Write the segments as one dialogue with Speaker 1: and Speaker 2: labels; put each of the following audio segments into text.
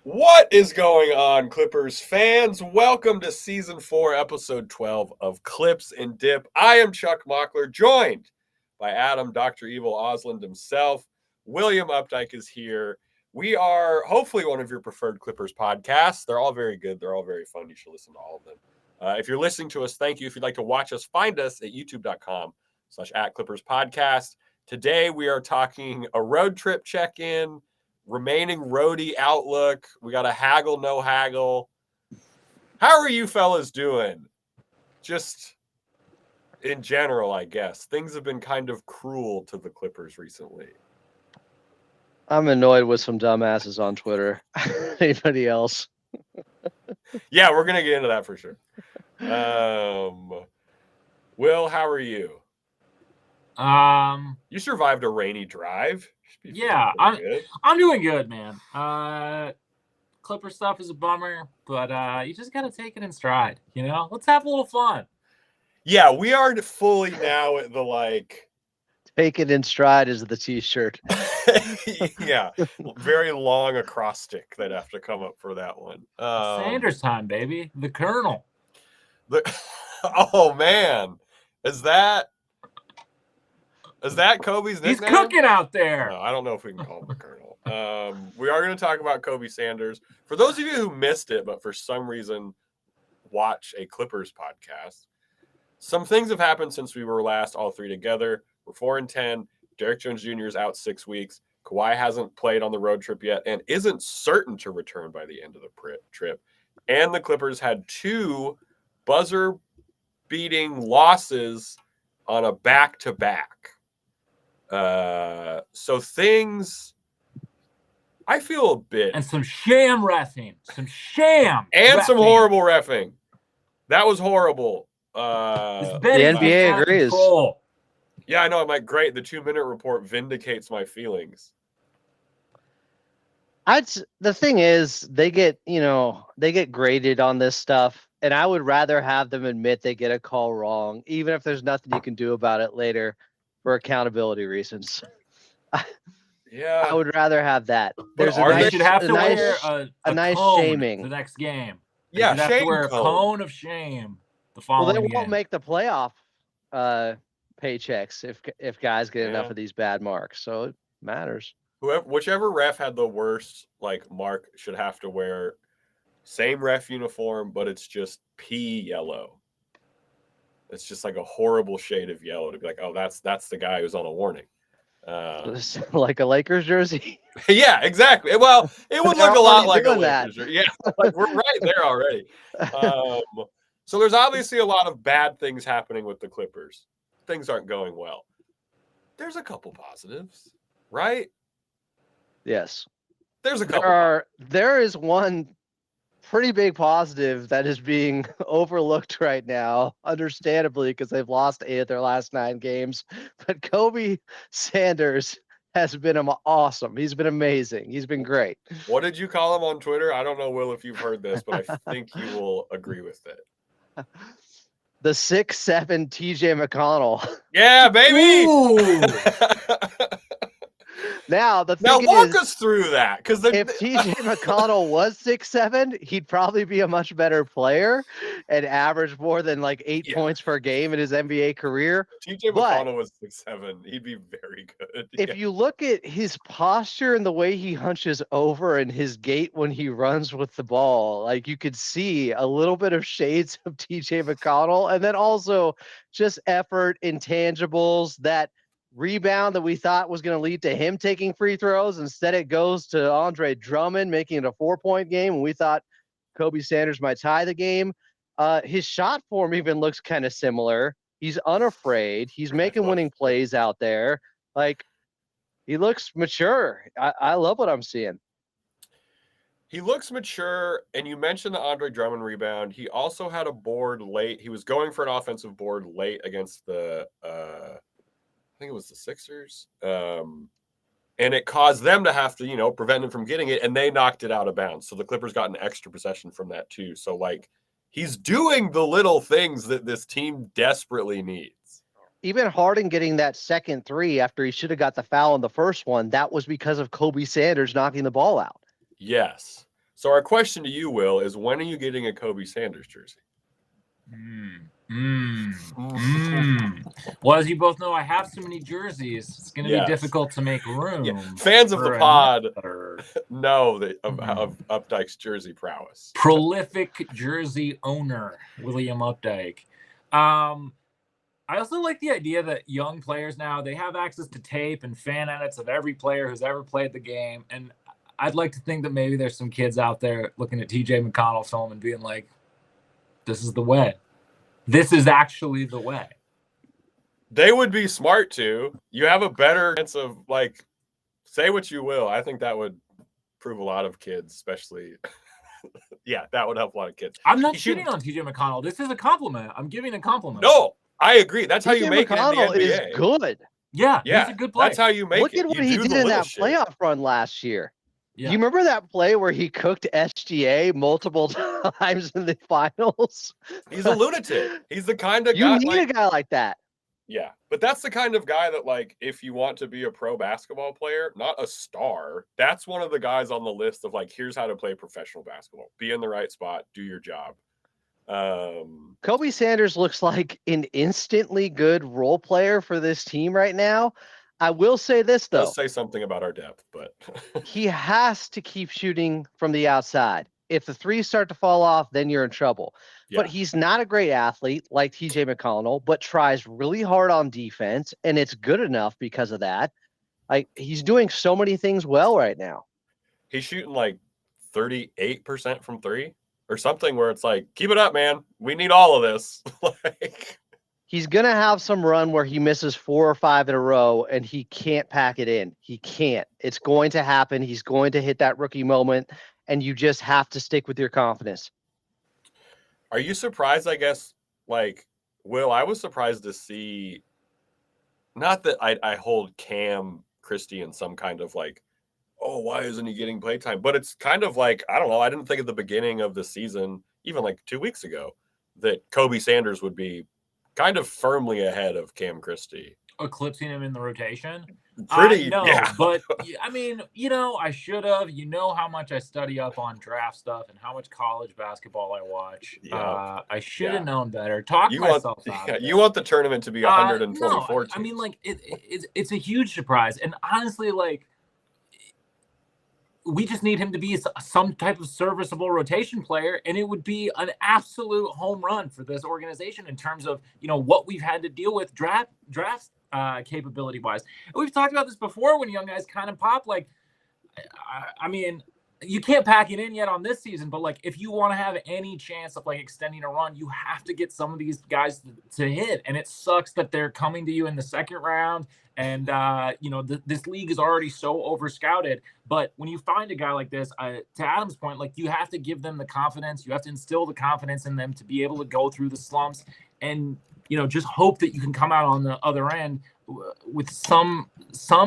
Speaker 1: What is going on, Clippers fans? Welcome to Season 4, Episode 12 of Clips and Dip. I am Chuck Mockler, joined by Adam, Dr. Evil Osland himself. William Updike is here. We are hopefully one of your preferred Clippers podcasts. They're all very good. They're all very fun. You should listen to all of them. If you're listening to us, thank you. If you'd like to watch us, find us at youtube.com/@ClippersPodcast. Today, we are talking a road trip check-in, remaining roadie outlook. We got a haggle, no haggle. How are you fellas doing? Just in general, I guess. Things have been kind of cruel to the Clippers recently.
Speaker 2: I'm annoyed with some dumbasses on Twitter. Anybody else?
Speaker 1: Yeah, we're going to get into that for sure. Will, how are you? You survived a rainy drive.
Speaker 3: Yeah, I'm doing good, man. Clipper stuff is a bummer, but you just gotta take it in stride, you know? Let's have a little fun.
Speaker 1: Yeah, we are fully now at the
Speaker 2: Take it in stride is the t-shirt.
Speaker 1: Yeah, very long acrostic that have to come up for that one.
Speaker 3: Sanders time, baby. The Colonel.
Speaker 1: Oh man, is that Kobe's nickname?
Speaker 3: He's cooking out there.
Speaker 1: No, I don't know if we can call him the Colonel. We are going to talk about Kobe Sanders. For those of you who missed it, but for some reason watch a Clippers podcast, some things have happened since we were last all three together. We're 4-10. Derrick Jones Jr. is out 6 weeks. Kawhi hasn't played on the road trip yet and isn't certain to return by the end of the trip. And the Clippers had 2 buzzer-beating losses on a back-to-back. So things, I feel a bit.
Speaker 3: And some sham reffing. Some
Speaker 1: horrible reffing. That was horrible.
Speaker 2: The NBA agrees.
Speaker 3: Control.
Speaker 1: Yeah, I know. I'm like, great. The 2-minute report vindicates my feelings.
Speaker 2: The thing is, they get graded on this stuff, and I would rather have them admit they get a call wrong, even if there's nothing you can do about it later for accountability reasons.
Speaker 1: Yeah,
Speaker 2: I would rather have that.
Speaker 3: There's
Speaker 1: they
Speaker 3: should have to wear a
Speaker 2: nice
Speaker 3: cone
Speaker 2: shaming
Speaker 3: the next game.
Speaker 1: Yeah,
Speaker 3: they have to wear a cone of shame the following
Speaker 2: Well, they won't
Speaker 3: game.
Speaker 2: make the playoff paychecks if guys get enough of these bad marks, so it matters.
Speaker 1: Whichever ref had the worst mark should have to wear same ref uniform, but it's just pea yellow. It's just like a horrible shade of yellow to be like, oh, that's the guy who's on a warning.
Speaker 2: Like a Lakers jersey.
Speaker 1: Yeah, exactly. Well, it would look a lot like a Lakers jersey. Yeah, we're right there already. So there's obviously a lot of bad things happening with the Clippers. Things aren't going well. There's a couple positives, right?
Speaker 2: Yes.
Speaker 1: There's a couple.
Speaker 2: There is one pretty big positive that is being overlooked right now, understandably, because they've lost 8 of their last 9 games. But Kobe Sanders has been awesome. He's been amazing. He's been great.
Speaker 1: What did you call him on Twitter? I don't know, Will, if you've heard this, but I think you will agree with it.
Speaker 2: The 6'7" TJ McConnell.
Speaker 1: Yeah, baby.
Speaker 2: Now
Speaker 1: walk us through that, because
Speaker 2: if TJ McConnell was 6'7", he'd probably be a much better player and average more than 8 points per game in his NBA career.
Speaker 1: TJ McConnell was 6'7", he'd be very good.
Speaker 2: If you look at his posture and the way he hunches over and his gait when he runs with the ball, you could see a little bit of shades of TJ McConnell, and then also just effort, intangibles, that rebound that we thought was going to lead to him taking free throws. Instead, it goes to Andre Drummond making it a 4-point game, and we thought Kobe Sanders might tie the game. His shot form even looks kind of similar. He's unafraid. He's making winning plays out there. He looks mature. I love what I'm seeing.
Speaker 1: He looks mature, and you mentioned the Andre Drummond rebound. He also had a board late. He was going for an offensive board late against the I think it was the Sixers. And it caused them to have to, prevent him from getting it, and they knocked it out of bounds. So the Clippers got an extra possession from that too. So he's doing the little things that this team desperately needs.
Speaker 2: Even Harden getting that second 3 after he should have got the foul in the first one, that was because of Kobe Sanders knocking the ball out.
Speaker 1: Yes. So our question to you, Will, is when are you getting a Kobe Sanders jersey?
Speaker 3: Well, as you both know, I have so many jerseys. It's going to be difficult to make room.
Speaker 1: Yeah. Fans of the pod know that of Updike's jersey prowess.
Speaker 3: Prolific jersey owner, William Updike. I also like the idea that young players now, they have access to tape and fan edits of every player who's ever played the game. And I'd like to think that maybe there's some kids out there looking at TJ McConnell film and being like, this is the way. This is actually the way.
Speaker 1: They would be smart to. You have a better chance of, like, say what you will. I think that would prove a lot of kids, especially. Yeah, that would help a lot of kids.
Speaker 3: I'm not shitting on TJ McConnell. This is a compliment. I'm giving a compliment.
Speaker 1: No, I agree. That's how you make
Speaker 2: McConnell
Speaker 1: it in the NBA.
Speaker 2: Is good.
Speaker 3: Yeah, he's a good player.
Speaker 1: That's how you make
Speaker 2: it. Look at what he did in that playoff run last year. Yeah. You remember that play where he cooked SGA multiple times in the finals?
Speaker 1: He's a lunatic. He's the kind of
Speaker 2: guy.
Speaker 1: You need
Speaker 2: a guy like that.
Speaker 1: Yeah, but that's the kind of guy that, like, if you want to be a pro basketball player, not a star, that's one of the guys on the list of, like, here's how to play professional basketball. Be in the right spot, do your job.
Speaker 2: Kobe Sanders looks like an instantly good role player for this team right now. I will say this, though.
Speaker 1: Does say something about our depth, but
Speaker 2: he has to keep shooting from the outside. If the threes start to fall off, then you're in trouble. Yeah. But he's not a great athlete like TJ McConnell, but tries really hard on defense, and it's good enough because of that. Like, he's doing so many things well right now.
Speaker 1: He's shooting like 38% from three or something where it's like, keep it up, man. We need all of this. Like,
Speaker 2: he's going to have some run where he misses 4 or 5 in a row and he can't pack it in. He can't. It's going to happen. He's going to hit that rookie moment, and you just have to stick with your confidence.
Speaker 1: Are you surprised, I guess, like, Will, I was surprised to see, not that I hold Cam Christie in some kind of like, oh, why isn't he getting playtime? But it's kind of like, I don't know, I didn't think at the beginning of the season, even like 2 weeks ago, that Kobe Sanders would be kind of firmly ahead of Cam Christie.
Speaker 3: Eclipsing him in the rotation?
Speaker 1: Pretty,
Speaker 3: but I mean, I should have. You know how much I study up on draft stuff and how much college basketball I watch. Yeah. I should have known better. Talk myself out of it.
Speaker 1: You want the tournament to be 124.
Speaker 3: No, I mean, like, it's a huge surprise. And honestly, like, we just need him to be some type of serviceable rotation player, and it would be an absolute home run for this organization in terms of, what we've had to deal with draft capability wise. And we've talked about this before when young guys kind of pop. Like, I mean, you can't pack it in yet on this season, but like, if you want to have any chance of like extending a run, you have to get some of these guys to hit. And it sucks that they're coming to you in the second round. And, this league is already so over scouted. But when you find a guy like this, to Adam's point, like, you have to give them the confidence. You have to instill the confidence in them to be able to go through the slumps and, just hope that you can come out on the other end with some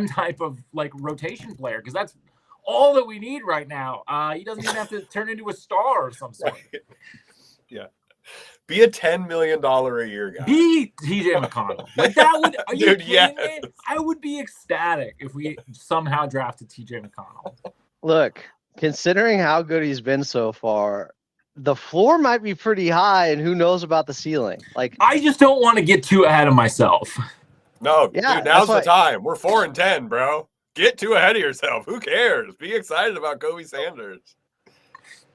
Speaker 3: type of like rotation player. Because that's all that we need right now. He doesn't even have to turn into a star of some sort.
Speaker 1: Yeah. Be a $10 million a year guy.
Speaker 3: Be TJ McConnell. Like, that would, are you kidding me? I would be ecstatic if we somehow drafted TJ McConnell.
Speaker 2: Look, considering how good he's been so far, the floor might be pretty high, and who knows about the ceiling. Like,
Speaker 3: I just don't want to get too ahead of myself.
Speaker 1: No, dude, now's the time. We're 4-10, bro. Get too ahead of yourself. Who cares? Be excited about Kobe Sanders.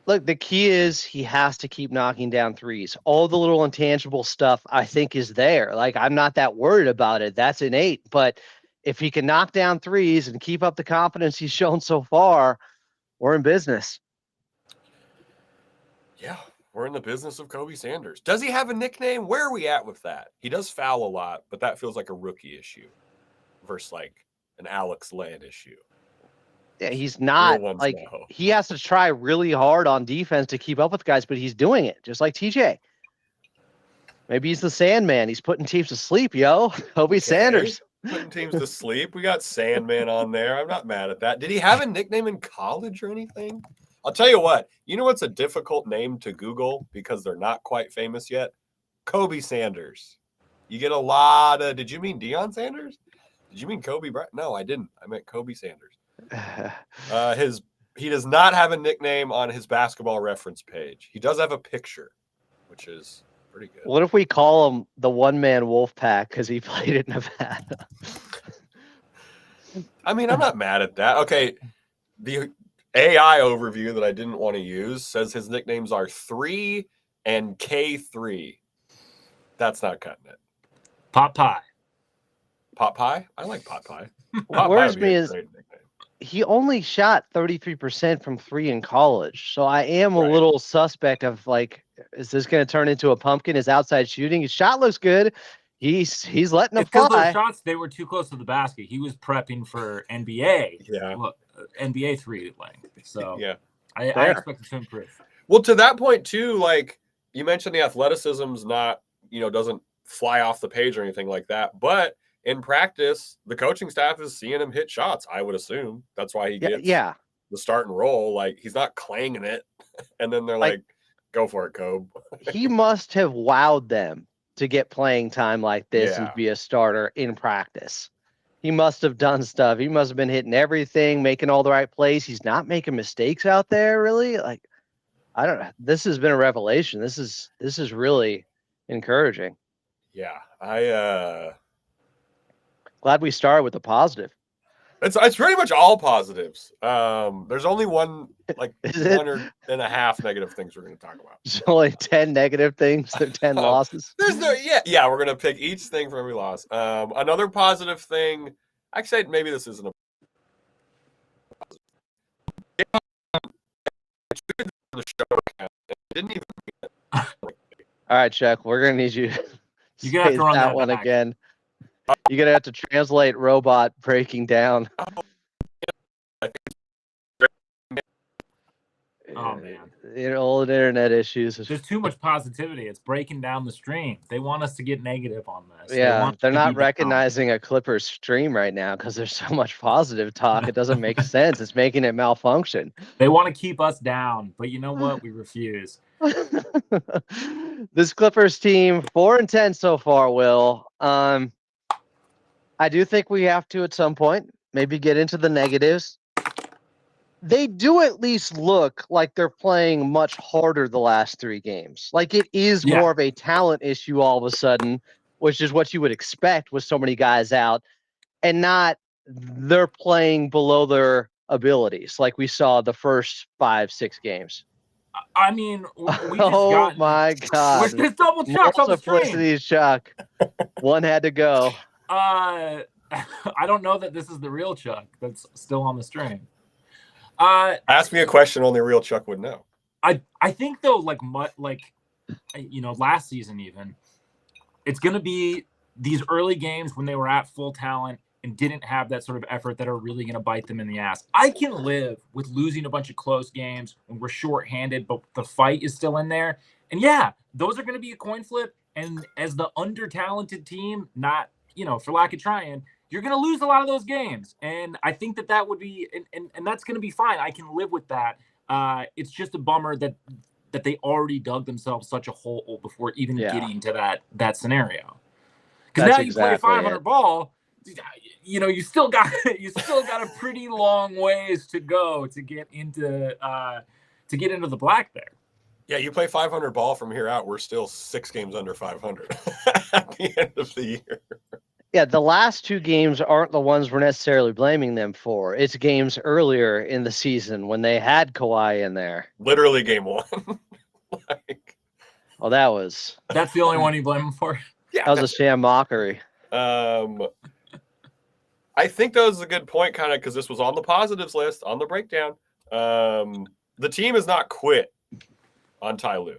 Speaker 2: Look, the key is he has to keep knocking down threes. All the little intangible stuff, I think, is there. Like, I'm not that worried about it. That's innate. But if he can knock down threes and keep up the confidence he's shown so far, we're in business.
Speaker 1: Yeah, we're in the business of Kobe Sanders. Does he have a nickname? Where are we at with that? He does foul a lot, but that feels like a rookie issue versus like an Alex Len issue.
Speaker 2: Yeah, he's not like he has to try really hard on defense to keep up with guys, but he's doing it just like TJ. Maybe he's the Sandman. He's putting teams to sleep, yo. Kobe Sanders.
Speaker 1: Putting teams to sleep. We got Sandman on there. I'm not mad at that. Did he have a nickname in college or anything? I'll tell you what. You know what's a difficult name to Google because they're not quite famous yet? Kobe Sanders. You get a lot of. Did you mean Deion Sanders? Did you mean Kobe Bryant? No, I didn't. I meant Kobe Sanders. His He does not have a nickname on his basketball reference page. He does have a picture, which is pretty good.
Speaker 2: What if we call him the one-man wolf pack because he played at Nevada?
Speaker 1: I mean, I'm not mad at that. Okay, the AI overview that I didn't want to use says his nicknames are 3 and K3. That's not cutting it.
Speaker 3: Pot pie.
Speaker 1: Pot pie? I like pot pie.
Speaker 2: What
Speaker 1: Pot pie
Speaker 2: worries
Speaker 1: would be
Speaker 2: me
Speaker 1: a
Speaker 2: is
Speaker 1: great nickname.
Speaker 2: he only shot 33% from 3 in college. So I am a
Speaker 1: Right.
Speaker 2: little suspect of like, is this going to turn into a pumpkin? His outside shooting, his shot looks good. He's letting them
Speaker 3: It's because those
Speaker 2: fly.
Speaker 3: shots, they were too close to the basket. He was prepping for NBA.
Speaker 1: Yeah.
Speaker 3: Look, NBA 3 length. So
Speaker 1: Yeah.
Speaker 3: I expect it to improve.
Speaker 1: Well, to that point too, like you mentioned, the athleticism's not, doesn't fly off the page or anything like that. But in practice, the coaching staff is seeing him hit shots. I would assume that's why he gets the start and roll. Like he's not clanging it, and then they're like, "Go for it, Kobe."
Speaker 2: He must have wowed them to get playing time like this and be a starter in practice. He must have done stuff. He must have been hitting everything, making all the right plays. He's not making mistakes out there, really. Like, I don't know. This has been a revelation. This is really encouraging.
Speaker 1: Yeah,
Speaker 2: Glad we started with the positive.
Speaker 1: It's pretty much all positives. There's only one
Speaker 2: or
Speaker 1: and a half negative things we're going to talk about.
Speaker 2: There's only 10 negative things. There 10 losses.
Speaker 1: There's no yeah. We're going to pick each thing for every loss. Another positive thing. Actually, maybe this isn't a the show. Didn't even.
Speaker 2: All right, Chuck. We're gonna need you.
Speaker 3: You're gonna have to run that
Speaker 2: one
Speaker 3: back
Speaker 2: again. You're gonna have to translate robot breaking down.
Speaker 3: Oh man,
Speaker 2: old internet issues.
Speaker 3: There's too much positivity. It's breaking down the stream. They want us to get negative on this.
Speaker 2: Yeah, they're not recognizing a Clippers stream right now because there's so much positive talk. It doesn't make sense. It's making it malfunction.
Speaker 3: They want to keep us down, but you know what? We refuse.
Speaker 2: This Clippers team, 4-10 so far, Will. I do think we have to at some point maybe get into the negatives. They do at least look like they're playing much harder the last 3 games. Like it is more of a talent issue all of a sudden, which is what you would expect with so many guys out, and not they're playing below their abilities like we saw the first 5-6 games.
Speaker 3: I mean, we
Speaker 2: just my God.
Speaker 3: There's double Chuck on the stream.
Speaker 2: Chuck. One had to go.
Speaker 3: I don't know that this is the real Chuck that's still on the stream.
Speaker 1: Ask me a question only real Chuck would know.
Speaker 3: I think though, last season even, it's gonna be these early games when they were at full talent and didn't have that sort of effort that are really gonna bite them in the ass. I can live with losing a bunch of close games when we're shorthanded, but the fight is still in there. And yeah, those are gonna be a coin flip. And as the under-talented team, not for lack of trying, you're going to lose a lot of those games. And I think that would be, and that's going to be fine. I can live with that. It's just a bummer that they already dug themselves such a hole before even getting to that scenario. Because now you play 500 ball, you still got a pretty long ways to go to get into the black there.
Speaker 1: Yeah, you play 500 ball from here out, we're still 6 games under 500 at the end of the year.
Speaker 2: Yeah, the last 2 games aren't the ones we're necessarily blaming them for. It's games earlier in the season when they had Kawhi in there.
Speaker 1: Literally game 1.
Speaker 2: That's
Speaker 3: the only one you blame him for?
Speaker 2: Yeah, that was a sham mockery.
Speaker 1: I think that was a good point, kind of, because this was on the positives list, on the breakdown. The team has not quit on Ty Lue.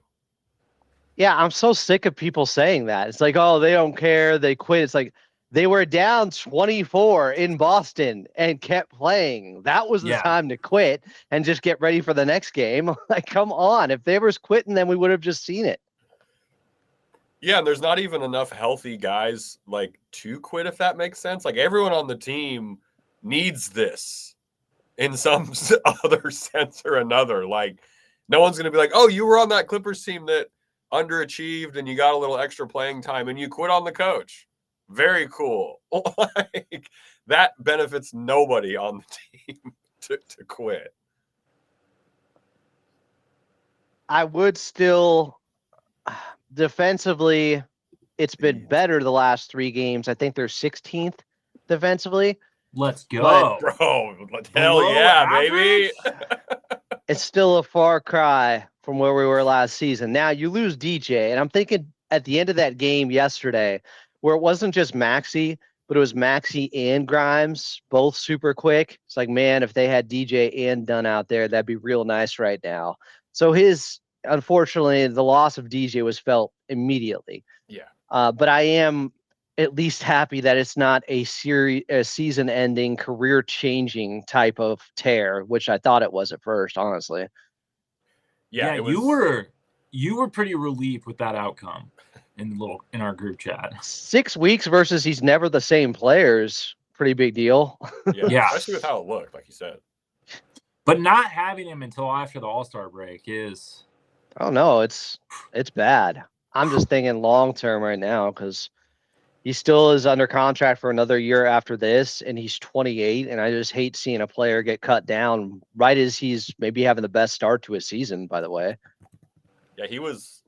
Speaker 2: Yeah, I'm so sick of people saying that. It's like, oh, they don't care. They quit. It's like they were down 24 in Boston and kept playing. That was the time to quit and just get ready for the next game. Like, come on. If they were quitting, then we would have just seen it.
Speaker 1: Yeah, and there's not even enough healthy guys to quit, if that makes sense. Like everyone on the team needs this in some other sense or another. Like no one's going to be like, oh, you were on that Clippers team that underachieved and you got a little extra playing time and you quit on the coach. Very cool. That benefits nobody on the team to quit.
Speaker 2: I would still defensively. It's been better the last 3 games. I think they're 16th defensively.
Speaker 3: Let's
Speaker 2: But-
Speaker 3: go.
Speaker 1: Bro, hell
Speaker 3: Below
Speaker 1: yeah,
Speaker 3: average?
Speaker 1: baby.
Speaker 2: It's still a far cry from where we were last season. Now you lose DJ, and I'm thinking at the end of that game yesterday, where it wasn't just Maxey, but it was Maxey and Grimes, both super quick. It's like, man, if they had DJ and Dunn out there, that'd be real nice right now. So unfortunately, the loss of DJ was felt immediately.
Speaker 1: Yeah.
Speaker 2: But I am at least happy that it's not a season-ending, career-changing type of tear, which I thought it was at first, honestly.
Speaker 1: Yeah, it was...
Speaker 3: you were pretty relieved with that outcome in our group chat.
Speaker 2: 6 weeks versus he's never the same players. Pretty big deal.
Speaker 1: Yeah, especially with how it looked, like you said.
Speaker 3: But not having him until after the All-Star break is...
Speaker 2: Oh no, it's bad. I'm just thinking long term right now because he still is under contract for another year after this, and he's 28. And I just hate seeing a player get cut down right as he's maybe having the best start to his season. By the way,
Speaker 1: yeah, he's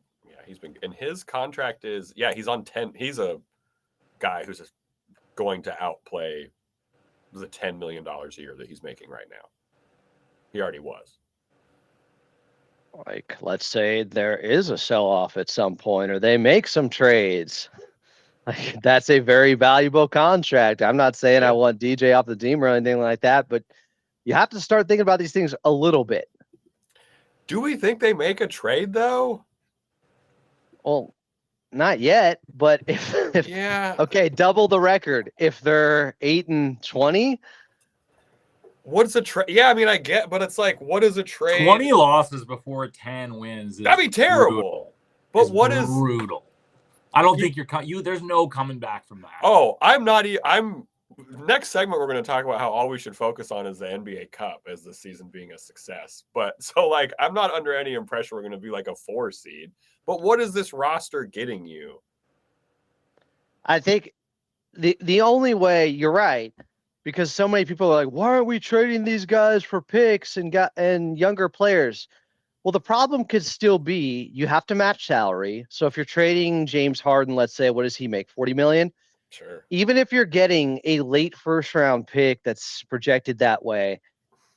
Speaker 1: been, and his contract is he's on 10. He's a guy who's just going to outplay the $10 million a year that he's making right now. He already was.
Speaker 2: Like, let's say there is a sell-off at some point, or they make some trades. Like, that's a very valuable contract. I'm not saying I want DJ off the team or anything like that, but you have to start thinking about these things a little bit.
Speaker 1: Do we think they make a trade though?
Speaker 2: Well, not yet, but if okay, double the record. If they're 8-20.
Speaker 1: What's a trade? Yeah, I mean, I get, but it's like, what is a trade?
Speaker 3: 20 losses before 10 wins.
Speaker 1: That'd be terrible.
Speaker 3: Brutal.
Speaker 1: But what is
Speaker 3: brutal? I don't think there's no coming back from that.
Speaker 1: Oh, next segment we're going to talk about how all we should focus on is the NBA Cup as the season being a success. But so like, I'm not under any impression we're going to be like a 4 seed. But what is this roster getting you?
Speaker 2: I think the only way, you're right, because so many people are like, why aren't we trading these guys for picks and younger players? Well, the problem could still be you have to match salary. So if you're trading James Harden, let's say, what does he make? 40 million?
Speaker 1: Sure.
Speaker 2: Even if you're getting a late first round pick that's projected that way,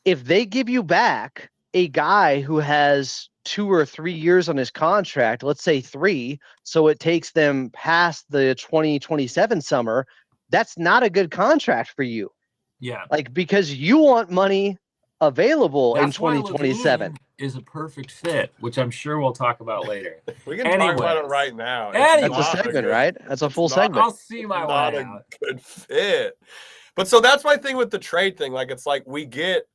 Speaker 2: if they give you back a guy who has 2 or 3 years on his contract, let's say 3, so it takes them past the 2027 summer, that's not a good contract for you.
Speaker 3: Yeah.
Speaker 2: Like, because you want money available in
Speaker 3: That's
Speaker 2: 2027.
Speaker 3: why is a perfect fit, which I'm sure we'll talk about later.
Speaker 1: We can talk about it right now.
Speaker 2: That's a segment, right? That's a full segment.
Speaker 3: I'll see my way out.
Speaker 1: Good fit. But so that's my thing with the trade thing. Like, it's like we get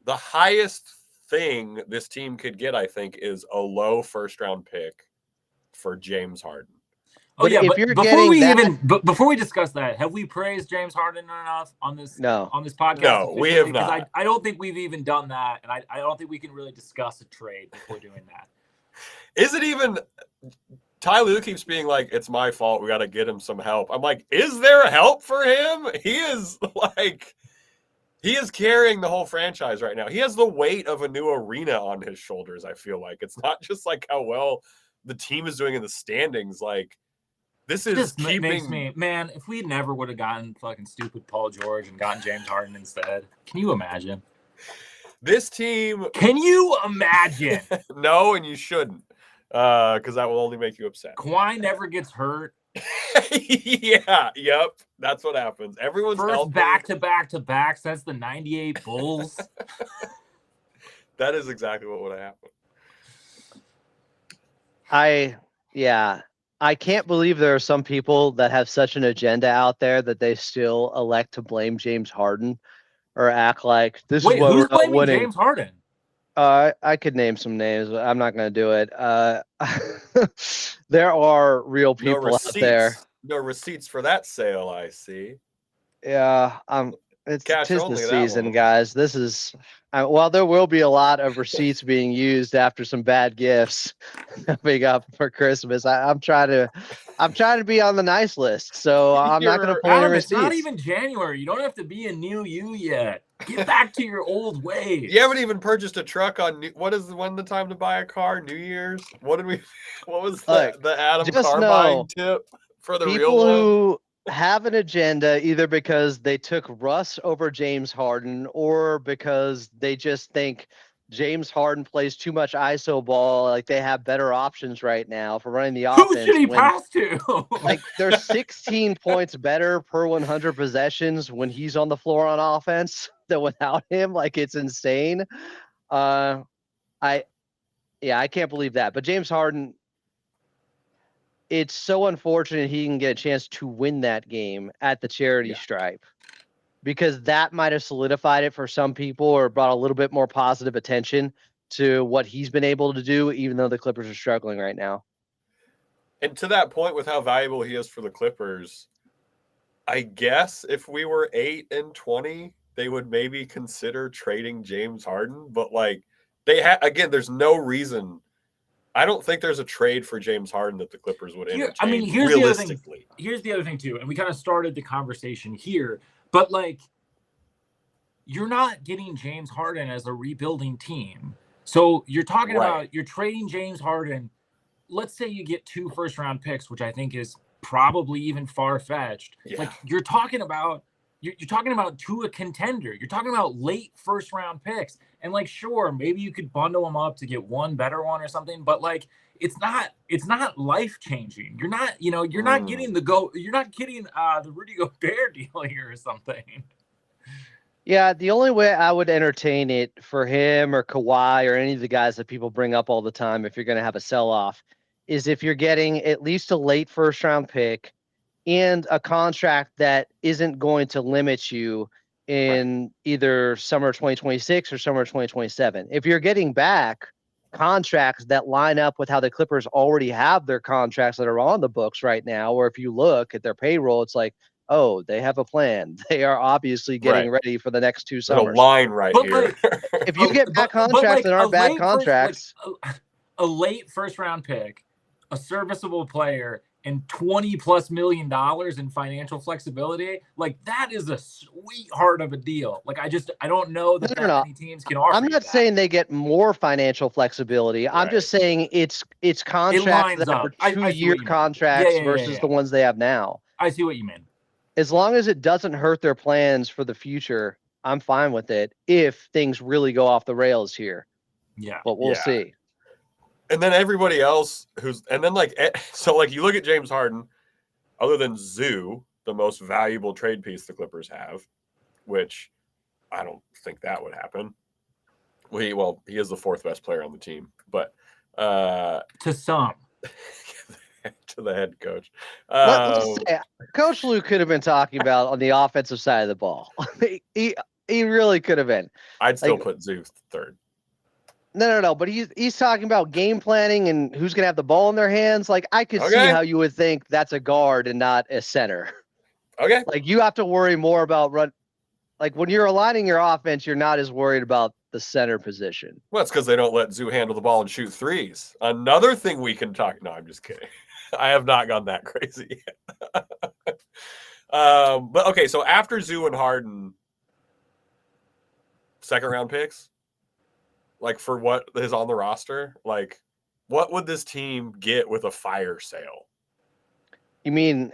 Speaker 1: the highest thing this team could get, I think, is a low first round pick for James Harden.
Speaker 3: Oh, yeah, but before we discuss that, have we praised James Harden enough on this podcast?
Speaker 1: No, we have not.
Speaker 3: I don't think we've even done that, and I don't think we can really discuss a trade before doing that.
Speaker 1: Is it even Ty Lue keeps being like, it's my fault, we got to get him some help. I'm like, is there help for him? He is carrying the whole franchise right now. He has the weight of a new arena on his shoulders, I feel like. It's not just like how well the team is doing in the standings. Like, this is
Speaker 3: makes me, man, if we never would have gotten fucking stupid Paul George and gotten James Harden instead, can you imagine?
Speaker 1: This team.
Speaker 3: Can you imagine?
Speaker 1: No, and you shouldn't, because that will only make you upset.
Speaker 3: Kawhi never gets hurt.
Speaker 1: Yep. That's what happens. Everyone's
Speaker 3: first back-to-back since the 98 Bulls.
Speaker 1: That is exactly what would have
Speaker 2: I
Speaker 1: happened.
Speaker 2: can't believe there are some people that have such an agenda out there that they still elect to blame James Harden or act like this is what we're not winning.
Speaker 3: James Harden?
Speaker 2: I could name some names, but I'm not going to do it. There are real people out there.
Speaker 1: No receipts for that sale, I see.
Speaker 2: Yeah, it's the season, guys. This is well, there will be a lot of receipts being used after some bad gifts coming up for Christmas. I'm trying to be on the nice list, so I'm not going to pull any receipts.
Speaker 3: It's not even January. You don't have to be a new you yet. Get back to your old ways.
Speaker 1: You haven't even purchased a truck on when the time to buy a car? New Year's? What was the Adam
Speaker 2: just
Speaker 1: car buying tip for the real
Speaker 2: people
Speaker 1: one?
Speaker 2: who have an agenda either because they took Russ over James Harden or because they just think James Harden plays too much ISO ball, like they have better options right now for running the
Speaker 3: Who
Speaker 2: offense.
Speaker 3: should he pass to?
Speaker 2: Like they're 16 points better per 100 possessions when he's on the floor on offense than without him. Like it's insane. I can't believe that. But James Harden, it's so unfortunate he can get a chance to win that game at the charity stripe, because that might have solidified it for some people or brought a little bit more positive attention to what he's been able to do, even though the Clippers are struggling right now.
Speaker 1: And to that point, with how valuable he is for the Clippers, I guess if we were 8-20, they would maybe consider trading James Harden. But like again, there's no reason. I don't think there's a trade for James Harden that the Clippers would entertain.
Speaker 3: I mean, here's
Speaker 1: realistically.
Speaker 3: Here's the other thing too, and we kind of started the conversation here, but like, you're not getting James Harden as a rebuilding team. So you're talking about you're trading James Harden. Let's say you get 2 first-round picks, which I think is probably even far-fetched.
Speaker 1: Yeah.
Speaker 3: Like you're talking about to a contender. You're talking about late first-round picks. And like, sure, maybe you could bundle them up to get one better one or something, but like it's not life-changing. You're not getting the Rudy Gobert deal here or something.
Speaker 2: Yeah, the only way I would entertain it for him or Kawhi or any of the guys that people bring up all the time, if you're going to have a sell-off, is if you're getting at least a late first-round pick and a contract that isn't going to limit you in either summer 2026 or summer 2027. If you're getting back contracts that line up with how the Clippers already have their contracts that are on the books right now, or if you look at their payroll, it's like, oh, they have a plan. They are obviously getting ready for the next 2 summers.
Speaker 1: A line right here.
Speaker 2: Like, if you get back contracts that aren't bad contracts,
Speaker 3: a late first-round pick, a serviceable player, and $20+ million in financial flexibility, like that is a sweetheart of a deal. Like I don't know that many teams can offer.
Speaker 2: I'm not saying they get more financial flexibility. I'm just saying it's contracts that are 2-year contracts versus the ones they have now.
Speaker 3: I see what you mean.
Speaker 2: As long as it doesn't hurt their plans for the future, I'm fine with it if things really go off the rails here.
Speaker 3: Yeah.
Speaker 2: But we'll see.
Speaker 1: And then everybody else you look at James Harden, other than Zoo, the most valuable trade piece the Clippers have, which I don't think that would happen. He is the 4th best player on the team, but
Speaker 3: to some.
Speaker 1: To the head coach.
Speaker 2: Let's say, Coach Lou could have been talking about on the offensive side of the ball. he really could have been.
Speaker 1: I'd still put Zoo 3rd.
Speaker 2: No. But he's talking about game planning and who's going to have the ball in their hands. Like I could see how you would think that's a guard and not a center.
Speaker 1: Okay.
Speaker 2: Like you have to worry more about like when you're aligning your offense, you're not as worried about the center position.
Speaker 1: Well, it's because they don't let Zoo handle the ball and shoot threes. Another thing we can talk. No, I'm just kidding. I have not gone that crazy yet. But okay, so after Zoo and Harden, 2nd-round picks, like for what is on the roster, like what would this team get with a fire sale?
Speaker 2: You mean,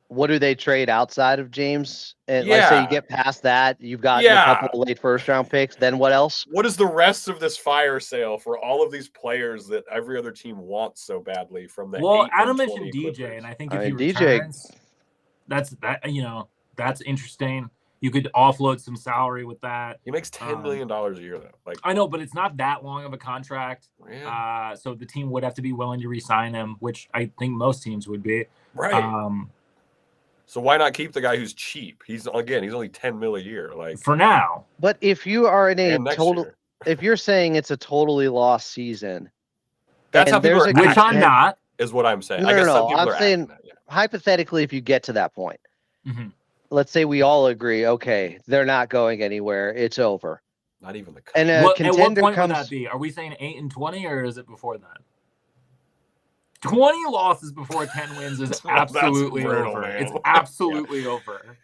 Speaker 2: what do they trade outside of James? And like say you get past that, you've got a couple of late first-round picks. Then what else?
Speaker 1: What is the rest of this fire sale for all of these players that every other team wants so badly from the
Speaker 3: Adam mentioned DJ, Clippers. And I think if he returns, that's interesting. You could offload some salary with that.
Speaker 1: He makes $10 million a year, though. Like
Speaker 3: I know, but it's not that long of a contract. Yeah. So the team would have to be willing to re-sign him, which I think most teams would be.
Speaker 1: Right. So why not keep the guy who's cheap? He's only $10 million a year, like
Speaker 3: for now.
Speaker 2: But if you are in a total, if you're saying it's a totally lost season,
Speaker 1: that's how people are acting,
Speaker 3: which I'm not,
Speaker 1: is what I'm saying.
Speaker 2: No. I'm saying hypothetically, if you get to that point.
Speaker 3: Mm-hmm.
Speaker 2: Let's say we all agree, okay, they're not going anywhere. It's over.
Speaker 1: Not even the cut.
Speaker 2: And
Speaker 3: at what point would that be? Are we saying 8-20 or is it before that? 20 losses before 10 wins is absolutely brutal, over. Man. It's absolutely over.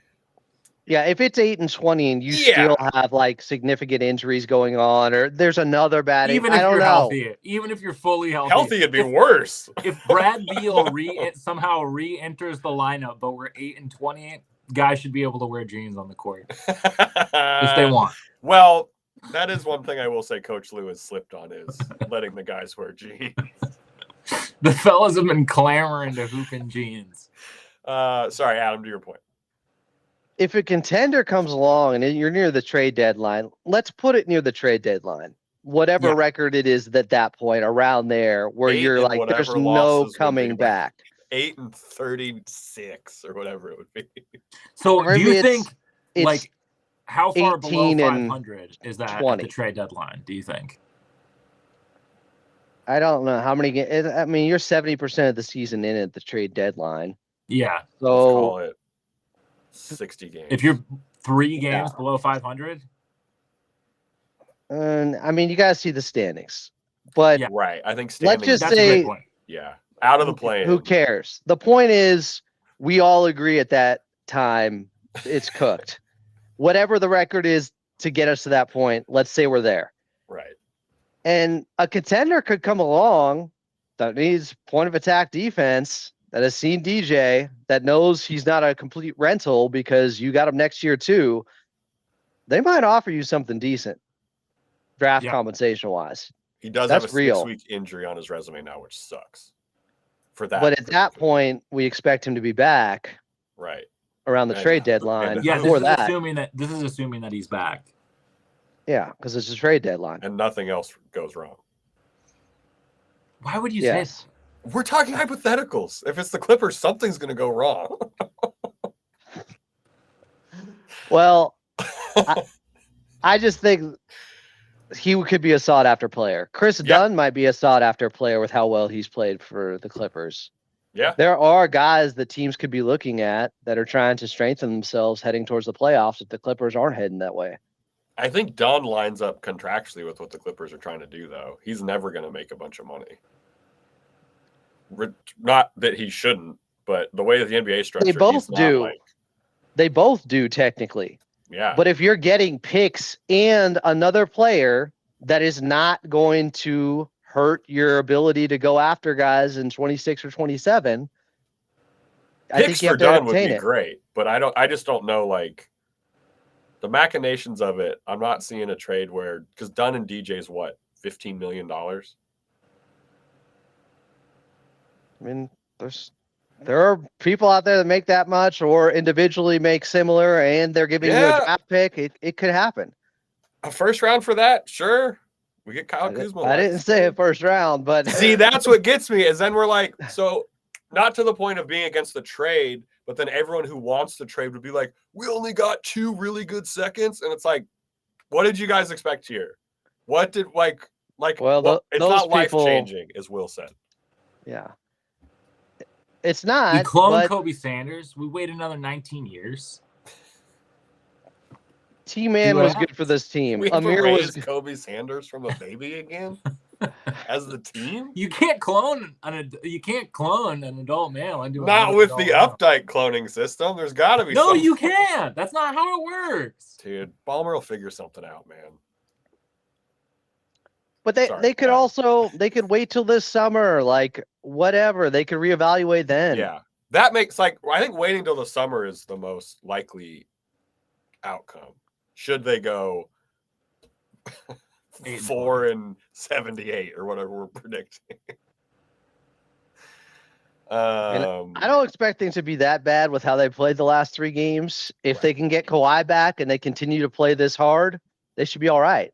Speaker 2: Yeah, if it's 8-20 and you
Speaker 1: Yeah.
Speaker 2: still have like significant injuries going on, or there's another bad,
Speaker 3: Even
Speaker 2: I
Speaker 3: if
Speaker 2: don't
Speaker 3: you're
Speaker 2: know.
Speaker 3: healthy, even if you're fully healthy,
Speaker 1: Healthy, it'd be worse.
Speaker 3: If Brad Beal somehow re-enters the lineup, but we're 8-20, guys should be able to wear jeans on the court if they want.
Speaker 1: Well, that is one thing I will say Coach Lou has slipped on is letting the guys wear jeans.
Speaker 3: The fellas have been clamoring to hoop in jeans.
Speaker 1: Sorry, Adam, to your point.
Speaker 2: If a contender comes along and you're near the trade deadline, let's put it near the trade deadline. Whatever record it is at that point, around there, where you're like, there's no coming back.
Speaker 1: 8-36 or whatever it would be.
Speaker 3: So
Speaker 2: Or
Speaker 3: do
Speaker 2: maybe
Speaker 3: you think,
Speaker 2: it's
Speaker 3: like, how far below
Speaker 2: 18 and
Speaker 3: 500 is that
Speaker 2: 20.
Speaker 3: at the trade deadline, do you think?
Speaker 2: I don't know how many. I mean, you're 70% of the season in at the trade deadline.
Speaker 3: Yeah.
Speaker 1: Let's call it 60 games.
Speaker 3: If you're 3 games below 500?
Speaker 2: And I mean, you got to see the standings. But
Speaker 1: right. I think standings.
Speaker 2: Let's just
Speaker 3: That's a
Speaker 2: say,
Speaker 3: great point.
Speaker 1: Yeah. Out of the play.
Speaker 2: Who cares? The point is, we all agree at that time it's cooked. Whatever the record is to get us to that point, let's say we're there.
Speaker 1: Right.
Speaker 2: And a contender could come along that needs point of attack defense, that has seen DJ, that knows he's not a complete rental because you got him next year too. They might offer you something decent, draft compensation wise.
Speaker 1: He does have a 6-week injury on his resume now, which sucks. For that,
Speaker 2: but at that point, we expect him to be back.
Speaker 1: Right.
Speaker 2: Around the trade deadline.
Speaker 3: Yeah,
Speaker 2: this
Speaker 3: is assuming that he's back.
Speaker 2: Yeah, because it's a trade deadline.
Speaker 1: And nothing else goes wrong.
Speaker 3: Why would you say that?
Speaker 1: We're talking hypotheticals. If it's the Clippers, something's going to go wrong.
Speaker 2: Well, I just think he could be a sought-after player. Chris Dunn might be a sought-after player with how well he's played for the Clippers.
Speaker 1: Yeah.
Speaker 2: There are guys that teams could be looking at that are trying to strengthen themselves heading towards the playoffs if the Clippers aren't heading that way.
Speaker 1: I think Dunn lines up contractually with what the Clippers are trying to do, though. He's never going to make a bunch of money. Not that he shouldn't, but the way that the NBA is structured,
Speaker 2: they both do. They both do technically.
Speaker 1: Yeah.
Speaker 2: But if you're getting picks and another player that is not going to hurt your ability to go after guys in 26 or 27, I think you have to
Speaker 1: Dunn would be
Speaker 2: it.
Speaker 1: great, but I just don't know like the machinations of it. I'm not seeing a trade where because Dunn and DJ's what $15 million.
Speaker 2: I mean, there are people out there that make that much or individually make similar, and they're giving you a draft pick. It could happen.
Speaker 1: A first round for that, sure. We get Kyle Kuzma.
Speaker 2: I didn't say a first round, but
Speaker 1: see, that's what gets me. Is then we're like, so not to the point of being against the trade, but then everyone who wants the trade would be like, we only got 2 really good seconds, and it's like, what did you guys expect here? What did like? Well, it's not life changing, as Will said.
Speaker 2: Yeah. It's not.
Speaker 3: You clone Kobe Sanders. We wait another 19 years.
Speaker 2: T-Man was good for this team.
Speaker 1: Amir was Kobe Sanders from a baby again as the team.
Speaker 3: You can't clone an adult male.
Speaker 1: Not with the Updike cloning system. There's got to be.
Speaker 3: No, you can't. That's not how it works,
Speaker 1: dude. Ballmer will figure something out, man.
Speaker 2: But they could wait till this summer, like whatever. They could reevaluate then.
Speaker 1: Yeah, that makes I think waiting till the summer is the most likely outcome. Should they go 4-78 or whatever we're predicting?
Speaker 2: I don't expect things to be that bad with how they played the last 3 games. If they can get Kawhi back and they continue to play this hard, they should be all right.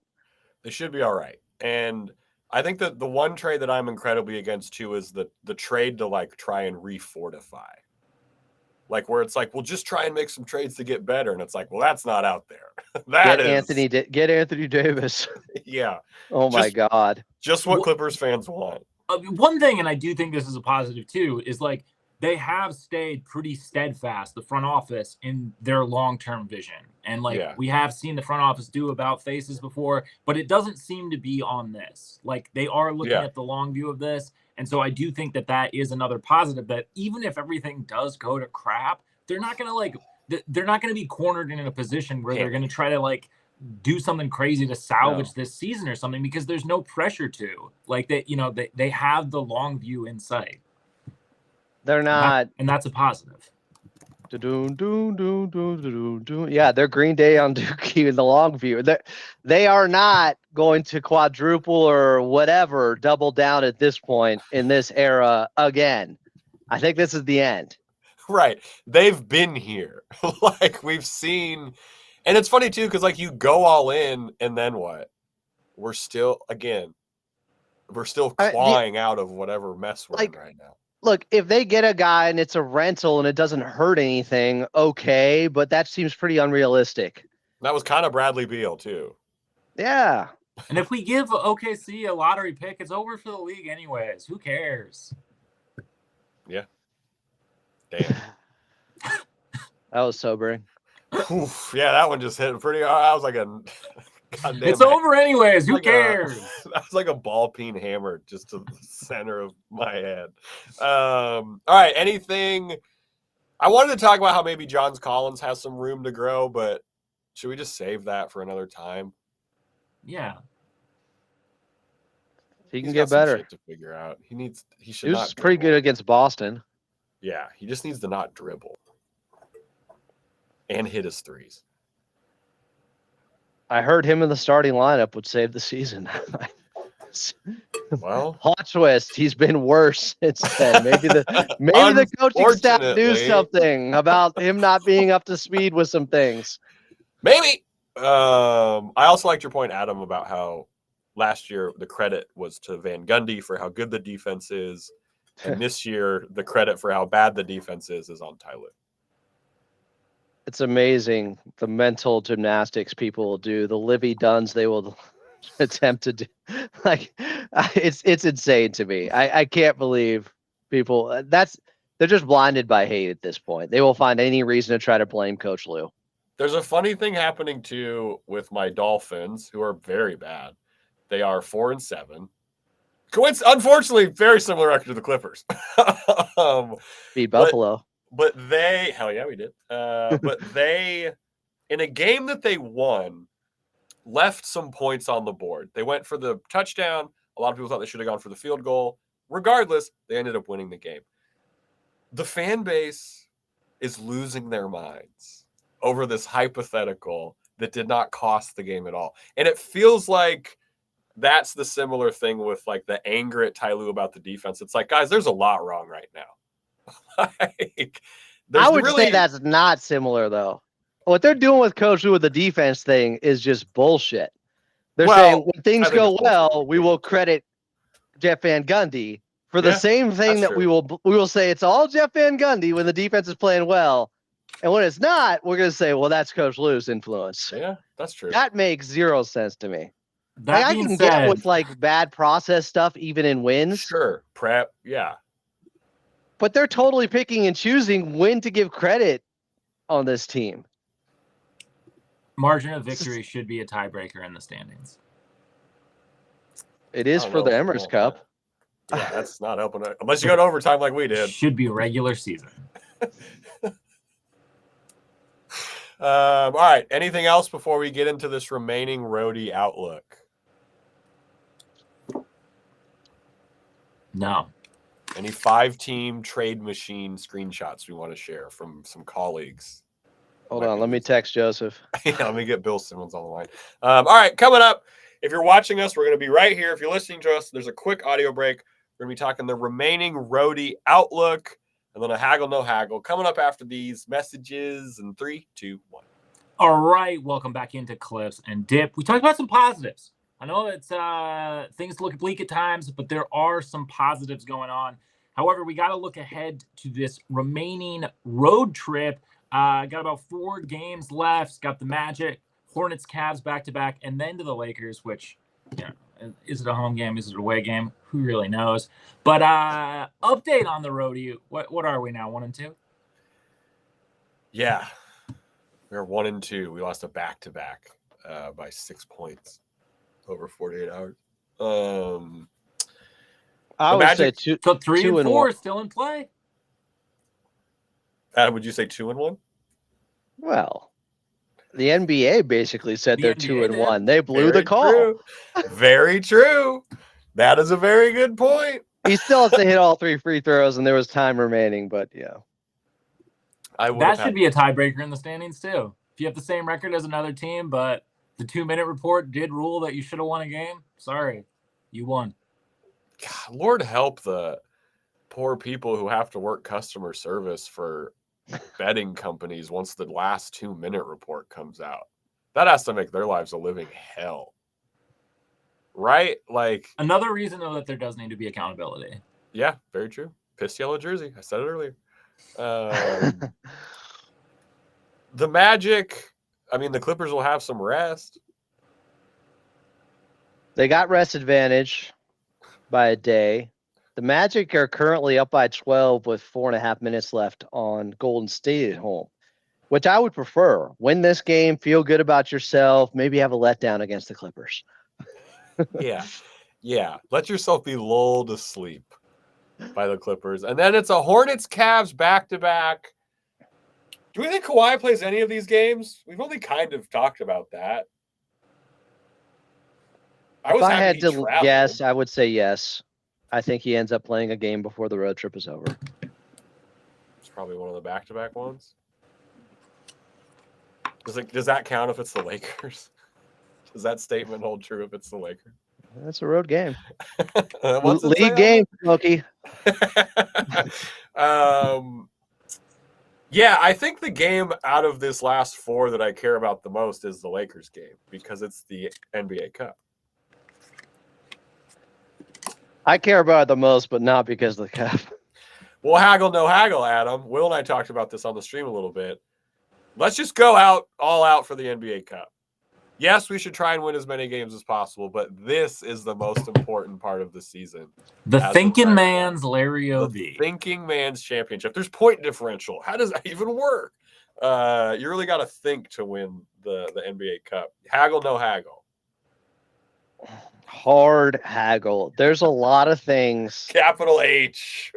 Speaker 1: They should be all right. And I think that the one trade that I'm incredibly against too is the trade to like try and refortify. Like where it's like, we'll just try and make some trades to get better. And it's like, well, that's not out there. Get Anthony
Speaker 2: Davis.
Speaker 1: Yeah.
Speaker 2: Oh my God.
Speaker 1: Just what Clippers fans want.
Speaker 3: One thing, and I do think this is a positive too, is like they have stayed pretty steadfast, the front office, in their long-term vision. And we have seen the front office do about faces before, but it doesn't seem to be on this. Like they are looking at the long view of this. And so I do think that is another positive, that even if everything does go to crap, they're not going to they're not going to be cornered in a position where they're
Speaker 1: Can't
Speaker 3: going to
Speaker 1: be.
Speaker 3: try to like do something crazy to salvage
Speaker 2: No.
Speaker 3: this season or something, because there's no pressure to, like, that, they have the long view in sight.
Speaker 2: They're not.
Speaker 3: And that's a positive.
Speaker 2: Yeah, they're Green Day on Dookie in the long view. They are not going to quadruple or whatever, double down at this point in this era again. I think this is the end.
Speaker 1: Right. They've been here. Like, we've seen. And it's funny, too, because, like, you go all in, and then what? We're still clawing out of whatever mess we're in right now.
Speaker 2: Look, if they get a guy and it's a rental and it doesn't hurt anything, okay, but that seems pretty unrealistic.
Speaker 1: That was kind of Bradley Beal, too.
Speaker 2: Yeah.
Speaker 3: And if we give OKC a lottery pick, it's over for the league anyways. Who cares?
Speaker 1: Yeah. Damn.
Speaker 2: That was sobering.
Speaker 1: Oof, yeah, that one just hit pretty hard. I was like goddamn.
Speaker 3: It's over anyways. Who cares?
Speaker 1: That was like a ball peen hammer just to the center of my head. All right. Anything? I wanted to talk about how maybe Johns Collins has some room to grow, but should we just save that for another time?
Speaker 3: Yeah.
Speaker 2: He can
Speaker 1: He's
Speaker 2: get
Speaker 1: got some
Speaker 2: better.
Speaker 1: shit to figure out. He should.
Speaker 2: He was pretty good against Boston.
Speaker 1: Yeah, he just needs to not dribble and hit his threes.
Speaker 2: I heard him in the starting lineup would save the season.
Speaker 1: Well,
Speaker 2: Hot twist. He's been worse since then. Maybe the coaching staff knew something about him not being up to speed with some things.
Speaker 1: Maybe. I also liked your point, Adam, about how last year the credit was to Van Gundy for how good the defense is, and this year the credit for how bad the defense is on Ty Lue.
Speaker 2: It's amazing the mental gymnastics people will do, the Livy Duns they will attempt to do. Like, it's insane to me. I can't believe people. They're just blinded by hate at this point. They will find any reason to try to blame Coach Lue.
Speaker 1: There's a funny thing happening too with my Dolphins, who are very bad. They are 4-7. Unfortunately, very similar record to the Clippers.
Speaker 2: Beat Buffalo.
Speaker 1: But they, hell yeah, we did. But they, in a game that they won, left some points on the board. They went for the touchdown. A lot of people thought they should have gone for the field goal. Regardless, they ended up winning the game. The fan base is losing their minds over this hypothetical that did not cost the game at all. And it feels like that's the similar thing with like the anger at Ty Lue about the defense. It's like, guys, there's a lot wrong right now. Like,
Speaker 2: I would say that's not similar, though. What they're doing with Coach Lue with the defense thing is just bullshit. They're saying when things go well, we will credit Jeff Van Gundy for the same thing that we will say it's all Jeff Van Gundy when the defense is playing well, and when it's not, we're going to say, well, that's Coach Lue's influence.
Speaker 1: Yeah, that's true.
Speaker 2: That makes zero sense to me.
Speaker 3: That
Speaker 2: I can get with like bad process stuff even in wins.
Speaker 1: Sure, prep, yeah.
Speaker 2: But they're totally picking and choosing when to give credit on this team.
Speaker 3: Margin of victory should be a tiebreaker in the standings.
Speaker 2: It is for the Emirates Cup.
Speaker 1: Yeah, that's not helping it. Unless you go to overtime like we did.
Speaker 3: Should be regular season.
Speaker 1: All right. Anything else before we get into this remaining roadie outlook?
Speaker 3: No.
Speaker 1: Any 5-team trade machine screenshots we want to share from some colleagues?
Speaker 2: Hold on, let me text Joseph.
Speaker 1: Yeah, let me get Bill Simmons on the line. All right, coming up, if you're watching us, we're going to be right here. If you're listening to us, there's a quick audio break. We're going to be talking the remaining roadie outlook and then a haggle, no haggle. Coming up after these messages in 3, 2, 1.
Speaker 3: All right, welcome back into Clips and Dip. We talked about some positives. I know that things look bleak at times, but there are some positives going on. However, we got to look ahead to this remaining road trip. Got about 4 games left. Got the Magic, Hornets, Cavs back-to-back, and then to the Lakers, which, is it a home game? Is it a away game? Who really knows? But update on the roadie. What are we now, 1-2?
Speaker 1: Yeah. We're 1-2. We lost a back-to-back by 6 points over 48 hours.
Speaker 2: I would say 2.
Speaker 3: So 3 and 4 still in play.
Speaker 1: Adam, would you say 2-1?
Speaker 2: Well, the NBA basically said
Speaker 3: The
Speaker 2: they're
Speaker 3: NBA
Speaker 2: 2-1.
Speaker 3: did.
Speaker 2: They blew
Speaker 1: Very
Speaker 2: the call.
Speaker 1: true. Very true. That is a very good point.
Speaker 2: He still has to hit all 3 free throws, and there was time remaining. But yeah,
Speaker 1: I would
Speaker 3: That
Speaker 1: have
Speaker 3: should
Speaker 1: had
Speaker 3: be a tiebreaker in the standings too. If you have the same record as another team, but the 2-minute report did rule that you should have won a game, sorry, you won.
Speaker 1: God, Lord help the poor people who have to work customer service for betting companies once the last 2-minute report comes out. That has to make their lives a living hell. Right? Like,
Speaker 3: Another reason, though, that there does need to be accountability.
Speaker 1: yeah, very true. Piss yellow jersey. I said it earlier. The Magic, I mean, the Clippers will have some rest.
Speaker 2: they got rest advantage by a day. The Magic are currently up by 12 with 4.5 minutes left on Golden State at home, which I would prefer. Win this game, feel good about yourself, maybe have a letdown against the Clippers.
Speaker 1: Yeah. Yeah. Let yourself be lulled to sleep by the Clippers. And then it's a Hornets Cavs back-to-back. Do we think Kawhi plays any of these games? We've only kind of talked about that.
Speaker 2: If I had to
Speaker 1: traveled.
Speaker 2: guess, I would say yes. I think he ends up playing a game before the road trip is over.
Speaker 1: It's probably one of the back-to-back ones. Does that count if it's the Lakers? Does that statement hold true if it's the Lakers?
Speaker 2: That's a road game.
Speaker 1: What's it say
Speaker 2: League
Speaker 1: on
Speaker 2: game, Smokey.
Speaker 1: Yeah, I think the game out of this last 4 that I care about the most is the Lakers game because it's the NBA Cup.
Speaker 2: I care about it the most, but not because of the Cup.
Speaker 1: Well, haggle, no haggle, Adam. Will and I talked about this on the stream a little bit. Let's just go all out for the NBA Cup. Yes, we should try and win as many games as possible, but this is the most important part of the season.
Speaker 3: The thinking man's Larry
Speaker 1: The
Speaker 3: O.B.
Speaker 1: thinking man's championship. There's point differential. How does that even work? You really got to think to win the NBA Cup. Haggle, no haggle.
Speaker 2: Hard haggle. There's a lot of things
Speaker 1: Capital H.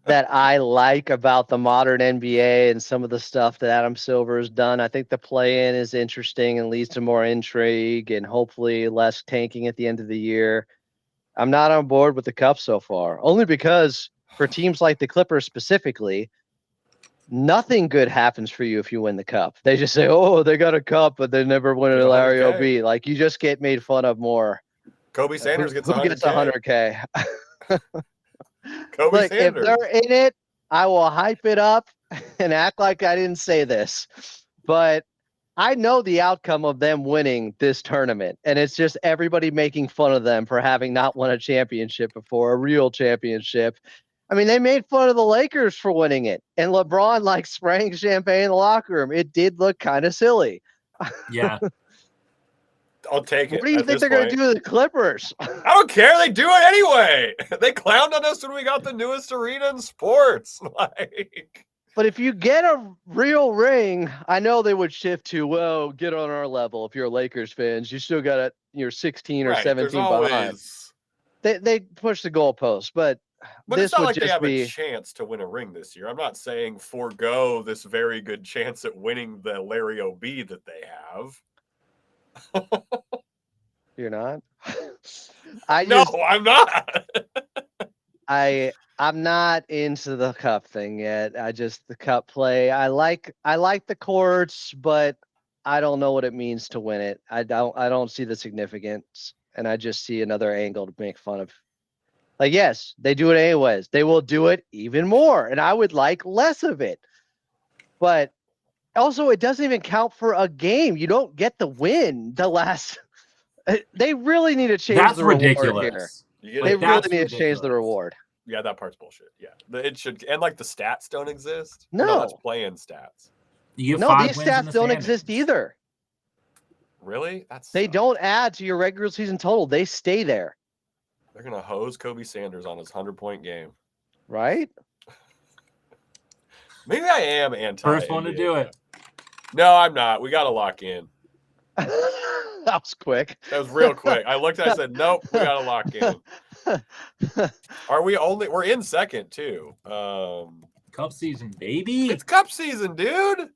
Speaker 2: that I like about the modern NBA and some of the stuff that Adam Silver has done. I think the play-in is interesting and leads to more intrigue and hopefully less tanking at the end of the year. I'm not on board with the Cup so far, only because for teams like the Clippers specifically, nothing good happens for you if you win the Cup. They just say, oh, they got a Cup, but they never win a Larry O.B. Like, you just get made fun of more.
Speaker 1: Kobe Sanders gets 100K.
Speaker 2: Who gets 100K?
Speaker 1: Kobe
Speaker 2: Like,
Speaker 1: Sanders.
Speaker 2: if they're in it, I will hype it up and act like I didn't say this. But I know the outcome of them winning this tournament, and it's just everybody making fun of them for having not won a championship before, a real championship. I mean, they made fun of the Lakers for winning it, and LeBron like spraying champagne in the locker room. It did look kind of silly.
Speaker 3: Yeah.
Speaker 1: I'll take it.
Speaker 2: What do you think they're going to do to the Clippers?
Speaker 1: I don't care. They do it anyway. They clowned on us when we got the newest arena in sports. Like,
Speaker 2: but if you get a real ring, I know they would shift to, well, get on our level. If you're Lakers fans, you still got it. You're 16 or 17 behind. They push the goalpost, but this
Speaker 1: it's not
Speaker 2: would
Speaker 1: like
Speaker 2: just
Speaker 1: they have
Speaker 2: be
Speaker 1: a chance to win a ring this year. I'm not saying forego this very good chance at winning the Larry O.B. that they have.
Speaker 2: You're not.
Speaker 1: I'm not.
Speaker 2: I'm not into the Cup thing yet. The Cup play. I like the courts, but I don't know what it means to win it. I don't see the significance, and I just see another angle to make fun of. Like, yes, they do it anyways. They will do it even more, and I would like less of it. But also, it doesn't even count for a game. You don't get the win the last. They really need to change the reward
Speaker 3: ridiculous.
Speaker 2: here. They really need to change the reward.
Speaker 1: Yeah, that part's bullshit. Yeah, it should, and like the stats don't exist.
Speaker 2: No,
Speaker 1: that's play-in stats.
Speaker 2: These stats don't exist either.
Speaker 1: Really?
Speaker 2: They don't add to your regular season total. They stay there.
Speaker 1: They're gonna hose Kobe Sanders on his 100-point game,
Speaker 2: right?
Speaker 1: Maybe I am anti.
Speaker 3: First one to do it.
Speaker 1: No, I'm not. We got to lock in.
Speaker 2: That was quick.
Speaker 1: That was real quick. I looked and I said, nope, we got to lock in. We're in second too.
Speaker 3: Cup season, baby.
Speaker 1: It's Cup season, dude.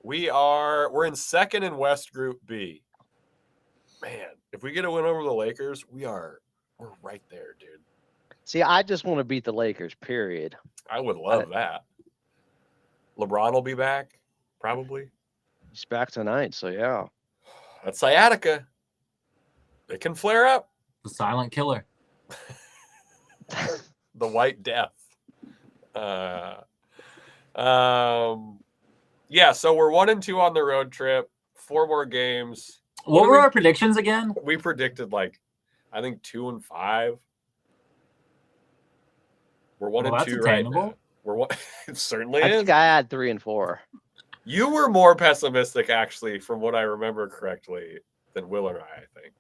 Speaker 1: We're in second in West Group B. Man, if we get a win over the Lakers, we're right there, dude.
Speaker 2: See, I just want to beat the Lakers, period.
Speaker 1: I would love that. LeBron will be back, probably.
Speaker 2: He's back tonight, so yeah.
Speaker 1: That's sciatica. It can flare up.
Speaker 3: The silent killer.
Speaker 1: The White Death. Yeah, so we're 1-2 on the road trip. 4 more games.
Speaker 3: What were our predictions again?
Speaker 1: We predicted I think 2-5. We're 1-2 right now. We're one. It certainly is.
Speaker 2: I think I had 3 and 4.
Speaker 1: You were more pessimistic, actually, from what I remember correctly, than Will and I think.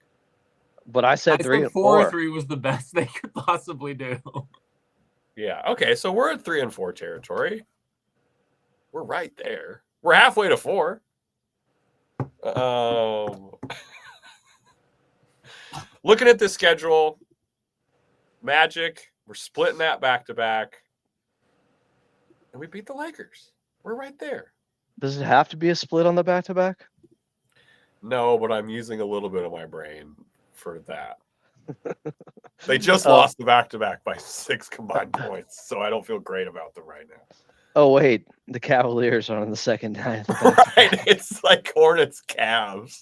Speaker 2: But I said 3 and
Speaker 3: 4. 3 was the best they could possibly do.
Speaker 1: Yeah. Okay. So we're at 3 and 4 territory. We're right there. We're halfway to 4. Looking at the schedule, Magic, we're splitting that back to back, and we beat the Lakers. We're right there.
Speaker 2: Does it have to be a split on the back-to-back?
Speaker 1: No, but I'm using a little bit of my brain for that. They just lost the back-to-back by 6 combined points, so I don't feel great about them right now.
Speaker 2: Oh, wait. The Cavaliers are on the second night.
Speaker 1: Right. It's like Hornets Cavs.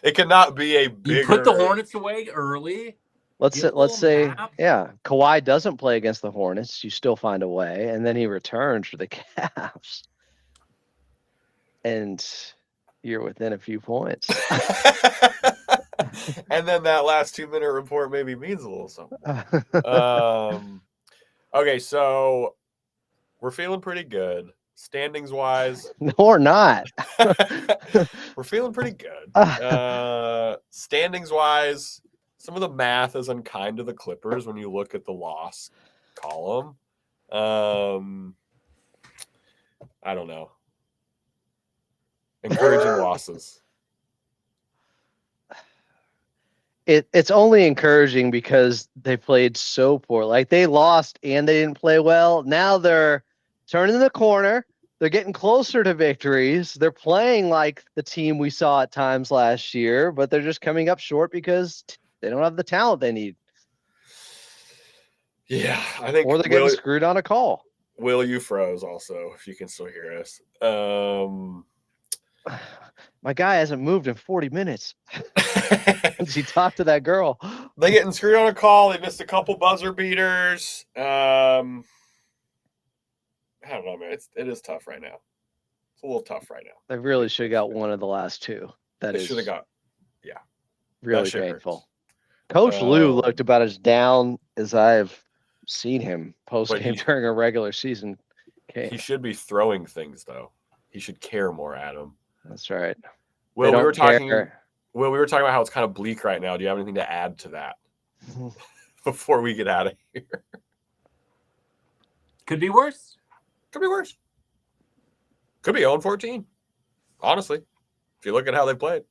Speaker 1: It cannot be a bigger...
Speaker 3: You put the Hornets away early.
Speaker 2: Let's say, yeah, Kawhi doesn't play against the Hornets. You still find a way, and then he returns for the Cavs. And you're within a few points.
Speaker 1: And then that last 2-minute report maybe means a little something. Okay, so we're feeling pretty good. Standings wise.
Speaker 2: No, we're not.
Speaker 1: We're feeling pretty good. Standings wise, some of the math is unkind to the Clippers when you look at the loss column. I don't know. Encouraging losses.
Speaker 2: It's only encouraging because they played so poor. Like, they lost and they didn't play well. Now they're turning the corner. They're getting closer to victories. They're playing like the team we saw at times last year, but they're just coming up short because they don't have the talent they need.
Speaker 1: Yeah, I think.
Speaker 2: Or they're getting screwed on a call.
Speaker 1: Will, you froze also, if you can still hear us.
Speaker 2: My guy hasn't moved in 40 minutes. Since he talked to that girl.
Speaker 1: They getting screwed on a call. They missed a couple buzzer beaters. I don't know, man. It is tough right now. It's a little tough right now.
Speaker 2: They really should have got one of the last 2.
Speaker 1: They should have got, yeah.
Speaker 2: Really painful. Coach Lou looked about as down as I've seen him post-game during a regular season game.
Speaker 1: He should be throwing things, though. He should care more, Adam.
Speaker 2: That's right.
Speaker 1: Well, we were talking about how it's kind of bleak right now. Do you have anything to add to that before we get out of here?
Speaker 3: Could be worse.
Speaker 1: Could be worse. Could be 0-14. Honestly, if you look at how they played.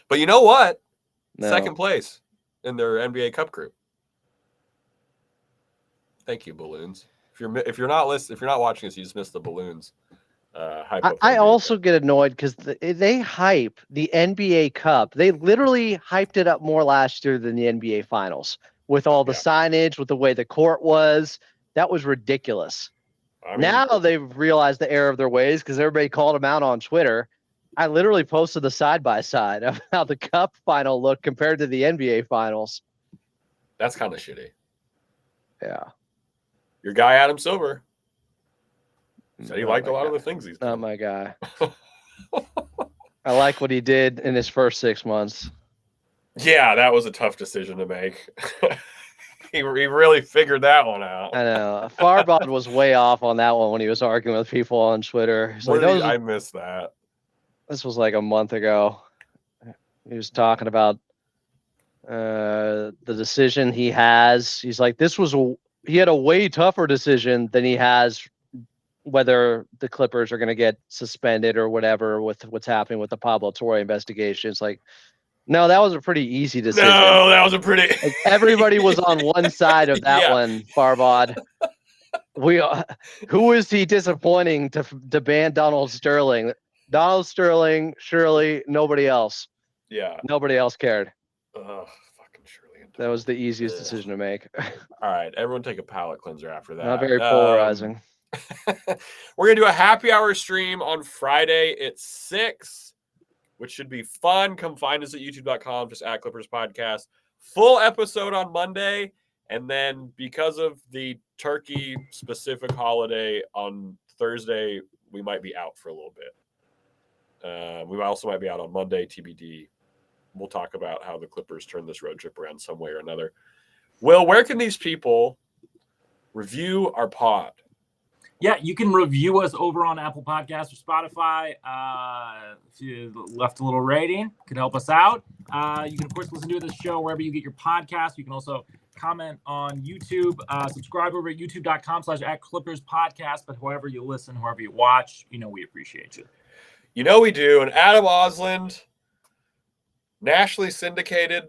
Speaker 1: But you know what? No. Second place in their NBA Cup group. Thank you, balloons. If you're not watching this, you just missed the balloons.
Speaker 2: I also get annoyed because they hype the NBA Cup. They literally hyped it up more last year than the NBA Finals with all the signage, with the way the court was. That was ridiculous. Now they've realized the error of their ways because everybody called them out on Twitter. I literally posted the side-by-side of how the Cup final looked compared to the NBA Finals.
Speaker 1: That's kind of shitty.
Speaker 2: Yeah.
Speaker 1: Your guy, Adam Silver, said he liked a lot of the things he's done.
Speaker 2: Not my guy. I like what he did in his first 6 months.
Speaker 1: Yeah, that was a tough decision to make. He really figured that one out.
Speaker 2: I know. Farbod was way off on that one when he was arguing with people on Twitter.
Speaker 1: I missed that.
Speaker 2: This was like a month ago. He was talking about the decision he has. He's like, he had a way tougher decision than he has whether the Clippers are going to get suspended or whatever with what's happening with the Pablo Torre investigation. It's like, no, that was a pretty easy decision.
Speaker 1: No, that was a pretty...
Speaker 2: Like, everybody was on one side of that one, Farbod. Who is he disappointing to ban Donald Sterling? Donald Sterling, Shirley, nobody else.
Speaker 1: Yeah.
Speaker 2: Nobody else cared.
Speaker 1: Oh, fucking Shirley and
Speaker 2: That was the
Speaker 1: Donald.
Speaker 2: easiest
Speaker 1: Ugh.
Speaker 2: decision to make.
Speaker 1: All right, everyone take a palate cleanser after that.
Speaker 2: Not very polarizing.
Speaker 1: We're gonna do a happy hour stream on Friday at 6, which should be fun. Come find us at youtube.com, just at Clippers Podcast. Full episode on Monday, and then because of the turkey specific holiday on Thursday, we might be out for a little bit. We also might be out on Monday, TBD. We'll talk about how the Clippers turn this road trip around some way or another. Will, where can these people review our pod?
Speaker 3: Yeah, you can review us over on Apple Podcasts or Spotify. If you left a little rating, could help us out. You can, of course, listen to this show wherever you get your podcast. You can also comment on YouTube. Subscribe over at youtube.com/@ClippersPodcast. But however you listen, whoever you watch, we appreciate you.
Speaker 1: You know we do. And Adam Osland, nationally syndicated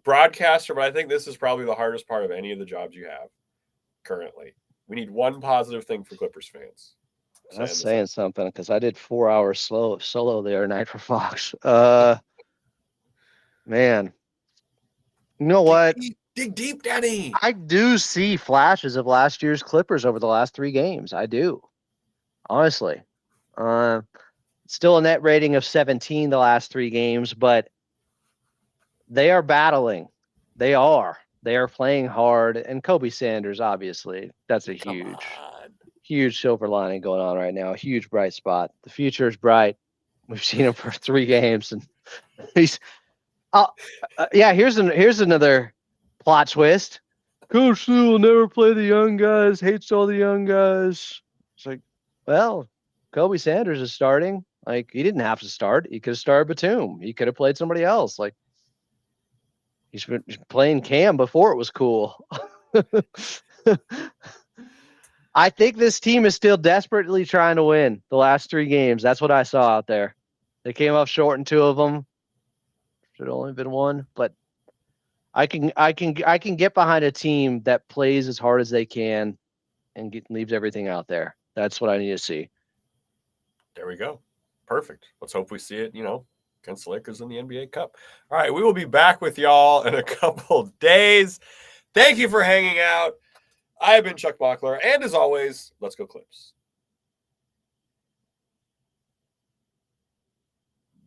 Speaker 1: broadcaster, but I think this is probably the hardest part of any of the jobs you have currently. We need one positive thing for Clippers fans.
Speaker 2: That's saying something, because I did 4 hours solo the other night for Fox. Man, you know what?
Speaker 1: Dig deep, Danny.
Speaker 2: I do see flashes of last year's Clippers over the last 3 games. I do, honestly. Still a net rating of 17 the last 3 games, but they are battling. They are playing hard, and Kobe Sanders, obviously, that's a huge silver lining going on right now. A huge bright spot. The future is bright. We've seen him for 3 games, and he's. Here's another plot twist. Coach Lue will never play the young guys. Hates all the young guys. It's like, well, Kobe Sanders is starting. Like, he didn't have to start. He could have started Batum. He could have played somebody else. Like, he's been playing Cam before it was cool. I think this team is still desperately trying to win the last 3 games. That's what I saw out there. They came up short in 2 of them. Should have only been 1, but I can get behind a team that plays as hard as they can and leaves everything out there. That's what I need to see.
Speaker 1: There we go. Perfect. Let's hope we see it, against the Lakers in the NBA Cup. All right, we will be back with y'all in a couple of days. Thank you for hanging out. I have been Chuck Mockler, and as always, let's go Clips.